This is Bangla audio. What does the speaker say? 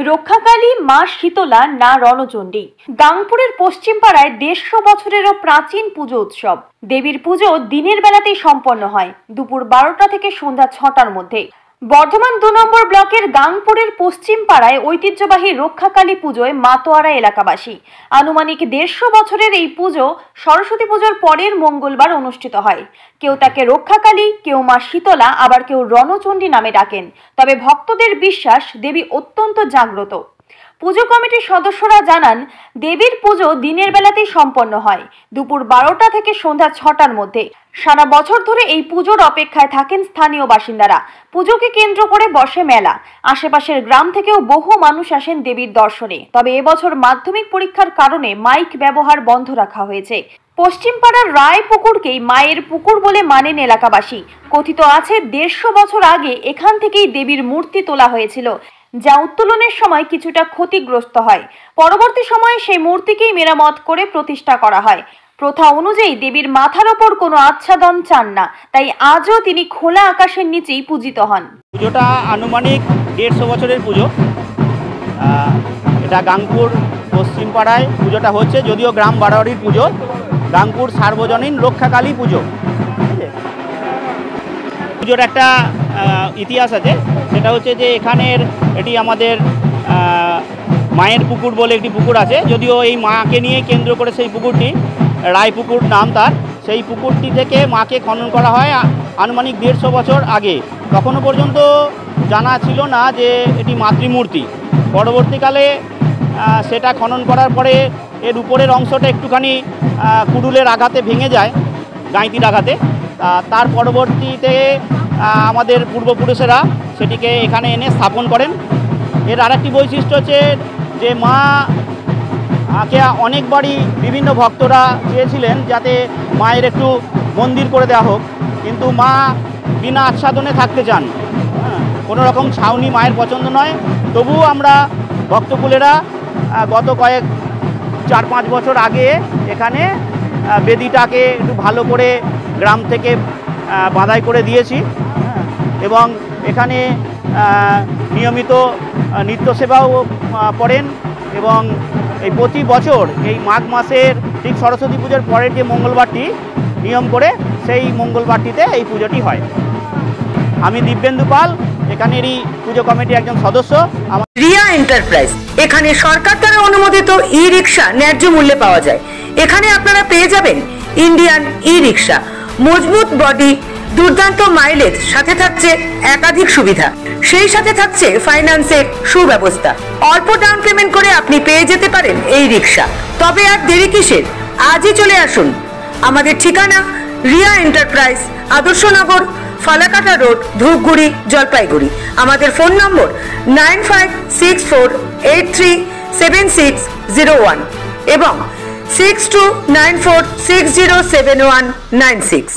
রক্ষাকালী মা শীতলা না রণচণ্ডী। গাংপুরের পশ্চিম পাড়ায় 150 বছরেরও প্রাচীন পুজো উৎসব। দেবীর পুজো দিনের বেলাতেই সম্পন্ন হয়, দুপুর 12টা থেকে সন্ধ্যা 6টার মধ্যে। বর্ধমান 2 নম্বর ব্লকের গাংপুরের পশ্চিম পাড়ায় ঐতিহ্যবাহী রক্ষাকালী পুজোয় মাতোয়ারা এলাকাবাসী। আনুমানিক 150 বছরের এই পুজো সরস্বতী পুজোর পরের মঙ্গলবার অনুষ্ঠিত হয়। কেউ তাকে রক্ষাকালী, কেউ মা শীতলা, আবার কেউ রণচণ্ডী নামে ডাকেন। তবে ভক্তদের বিশ্বাস দেবী অত্যন্ত জাগ্রত। পুজো কমিটির সদস্যরা জানান, দেবীর পুজো দিনের বেলাতেই সম্পন্ন হয়, দুপুর 12টা থেকে সন্ধ্যা 6টার মধ্যে। সারা বছর ধরে এই পুজোর অপেক্ষায় থাকেন স্থানীয় বাসিন্দারা। পুজোকে কেন্দ্র করে বসে মেলা। আশেপাশের গ্রাম থেকেও বহু মানুষ আসেন দেবীর দর্শনে। তবে এবছর মাধ্যমিক পরীক্ষার কারণে মাইক ব্যবহার বন্ধ রাখা হয়েছে। পশ্চিম পাড়ার রায় পুকুরকেই মায়ের পুকুর বলে মানেন এলাকাবাসী। কথিত আছে 150 বছর আগে এখান থেকেই দেবীর মূর্তি তোলা হয়েছিল, যা উত্তোলনের সময় কিছুটা ক্ষতিগ্রস্ত হয়। পরবর্তী সময়ে সেই মূর্তিকেই মেরামত করে প্রতিষ্ঠা করা হয়। প্রথা অনুযায়ী দেবীর মাথার ওপর কোনো আচ্ছাদন চান না, তাই আজও তিনি খোলা আকাশের নিচেই পূজিত হন। পুজোটা আনুমানিক 150 বছরের পুজো। এটা গাংপুর পশ্চিম পাড়ায় পুজোটা হচ্ছে, যদিও গ্রাম বাড়াবাড়ির পুজো। গাংপুর সার্বজনীন রক্ষাকালী পুজো। পুজোর একটা ইতিহাস আছে, সেটা হচ্ছে যে এটি আমাদের মায়ের পুকুর বলে একটি পুকুর আছে। যদিও এই মাকে নিয়ে কেন্দ্র করে সেই পুকুরটি, রায়পুকুর নাম তার, সেই পুকুরটি থেকে মাকে খনন করা হয় আনুমানিক 150 বছর আগে। তখনও পর্যন্ত জানা ছিল না যে এটি মাতৃমূর্তি। পরবর্তীকালে সেটা খনন করার পরে এর উপরের অংশটা একটুখানি কুড়ুলের আঘাতে ভেঙে যায়, গাঁইতির আঘাতে। তার পরবর্তীতে আমাদের পূর্বপুরুষেরা সেটিকে এখানে এনে স্থাপন করেন। এর আরেকটি বৈশিষ্ট্য হচ্ছে যে মাকে অনেকবারই বিভিন্ন ভক্তরা চেয়েছিলেন যাতে মায়ের একটু মন্দির করে দেওয়া হোক, কিন্তু মা বিনা আচ্ছাদনে থাকতে চান। কোনো রকম ছাউনি মায়ের পছন্দ নয়। তবুও আমরা ভক্তকুলেরা গত 4-5 বছর আগে এখানে বেদিটাকে একটু ভালো করে গ্রাম থেকে বাঁধাই করে দিয়েছি এবং এখানে নিয়মিত নিত্য সেবাও করেন। এবং এই প্রতি বছর এই মাঘ মাসের ঠিক সরস্বতী পুজোর পরের যে মঙ্গলবারটি নিয়ম করে, সেই মঙ্গলবারটিতে এই পুজোটি হয়। আমি দিব্যেন্দু পাল, এখানেরই পুজো কমিটির একজন সদস্য। রিয়া এন্টারপ্রাইজ, এখানে সরকার দ্বারা অনুমোদিত ই রিক্সা ন্যায্য মূল্যে পাওয়া যায়। এখানে আপনারা পেয়ে যাবেন ইন্ডিয়ান ই রিক্সা, মজবুত বডি, দুর্দান্ত মাইলেজ, সাথে থাকছে একাধিক সুবিধা। সেই সাথে থাকছে ফাইন্যান্সের সুব্যবস্থা। অল্প ডাউন পেমেন্ট করে আপনি পেয়ে যেতে পারেন এই রিক্সা। তবে আর দেরি কিসের, আজই চলে আসুন। আমাদের ঠিকানা রিয়া এন্টারপ্রাইজ, আদর্শনগর, ফালাকাটা রোড, ধূপগুড়ি, জলপাইগুড়ি। আমাদের ফোন নম্বর 9564837601 এবং 6294607196।